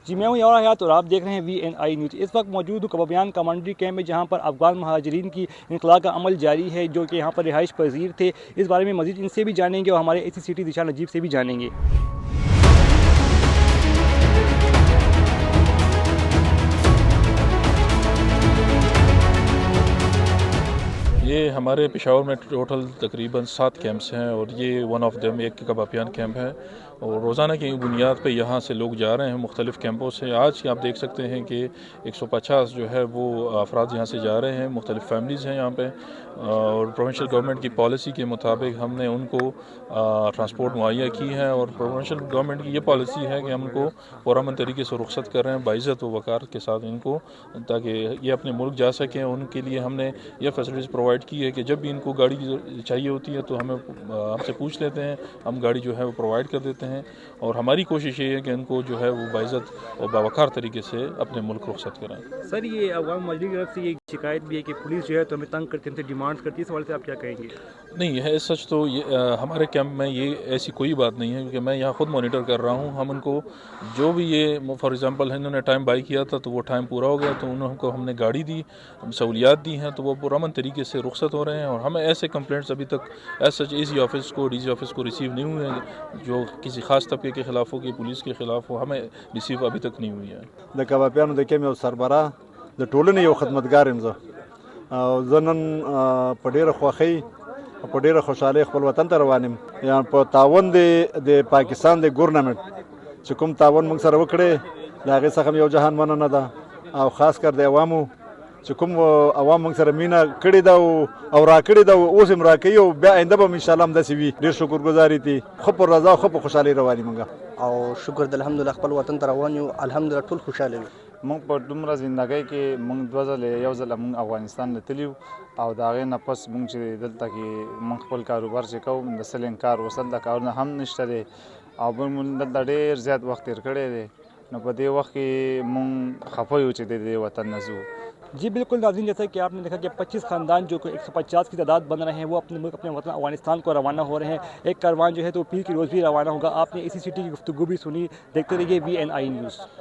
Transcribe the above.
جی میں ہوں یار حیات اور آپ دیکھ رہے ہیں VNI نیوز۔ اس وقت موجود ہوں کبابیان کمانڈری کیمپ میں، جہاں پر افغان مہاجرین کی انخلاء کا عمل جاری ہے، جو کہ یہاں پر رہائش پذیر تھے۔ اس بارے میں مزید ان سے بھی جانیں گے اور ہمارے AC سٹی ذیشان نجیب سے بھی جانیں گے۔ یہ ہمارے پشاور میں ٹوٹل تقریباً 7 کیمپس ہیں اور یہ ون آف دیم ایک کبابیان کیمپ ہے، اور روزانہ کی بنیاد پہ یہاں سے لوگ جا رہے ہیں مختلف کیمپوں سے۔ آج آپ دیکھ سکتے ہیں کہ 150 جو ہے وہ افراد یہاں سے جا رہے ہیں، مختلف فیملیز ہیں یہاں پہ، اور پروونشل گورنمنٹ کی پالیسی کے مطابق ہم نے ان کو ٹرانسپورٹ مہیا کی ہے، اور پروونشل گورنمنٹ کی یہ پالیسی ہے کہ ہم ان کو پرامن طریقے سے رخصت کر رہے ہیں باعزت و وقار کے ساتھ ان کو، تاکہ یہ اپنے ملک جا سکیں۔ ان کے لیے ہم نے یہ فیسلٹیز پرووائڈ کی ہے کہ جب بھی ان کو گاڑی چاہیے ہوتی ہے تو ہم سے پوچھ لیتے ہیں، ہم گاڑی جو ہے وہ پرووائڈ کر دیتے ہیں، اور ہماری کوشش یہ ہے کہ ان کو جو ہے وہ باعزت اور باوقار طریقے سے اپنے ملک رخصت کریں۔ سر، یہ افغان مہاجرین کی طرف سے یہ شکایت بھی ہے کہ پولیس جو ہے تو ہمیں تنگ کرتی ہے، ہم سے ڈیمانڈ کرتی ہے، اس حوالے سے آپ کیا کہیں گے؟ نہیں ہے سچ تو ہمارے کیمپ میں یہ ایسی کوئی بات نہیں ہے، کیونکہ میں یہاں خود مانیٹر کر رہا ہوں۔ ہم ان کو جو بھی یہ فار ایگزامپل انہوں نے ٹائم بائی کیا تھا تو وہ ٹائم پورا ہو گیا تو انہوں کو ہم نے گاڑی دی، سہولیات دی ہیں، تو وہ پرامن طریقے سے رخصت ہو رہے ہیں، اور ہمیں ایسے کمپلینٹس ابھی تک سچ AC آفس کو DC آفس کو ریسیو نہیں ہوئے ہیں جو کسی خاص طبقے کے خلاف ہو، کہ پولیس کے خلاف ہو، ہمیں ریسیو ابھی تک نہیں ہوئی ہے۔ د کبابیانو د کیمپ یو سربراہ د ټولنې یو خدمتګار یم زه، او زه نن په ډېره خوښۍ او په ډېره خوشحالۍ خپل وطن ته روان یم، یا په تعاون د پاکستان د ګورنمنټ چې کوم تعاون موږ سره وکړی د هغې څخه م یو جهان مننه ده، او خاص کر د عوامو چې کوم عوام موږ سره مینه کړې ده او راکړې ده، اوس هم راکوي، او بیا آینده به هم انشاءالله همداسې وي۔ ډېر شکرګزار دي، ښه په رضا او ښه په خوشحالۍ روان یو موږ، او شکر د الحمدلله خپل وطن ته روان یو، الحمدلله ټول خوشاله یو۔ موږ په دومره زندګۍ کې موږ 2 ځله یو ځله موږ افغانستان ته تللي یو، او د هغې نه پس موږ چې دلته کې موږ خپل کاروبار چې کوو د سلنګ کار اوس دلته کارونه هم نشته دی، او بل موږ دلته ډېر زیات وخت تېر کړی دی، نو په دې وخت کې موږ خفه یو چې د دې وطن نه ځو۔ جی بالکل ناظرین، جیسا کہ آپ نے دیکھا کہ 25 خاندان جو کہ 150 کی تعداد بن رہے ہیں، وہ اپنے ملک اپنے وطن افغانستان کو روانہ ہو رہے ہیں۔ ایک کاروان جو ہے تو پیر کی روز بھی روانہ ہوگا۔ آپ نے اسی سٹی کی گفتگو بھی سنی۔ دیکھتے رہیے VNI نیوز۔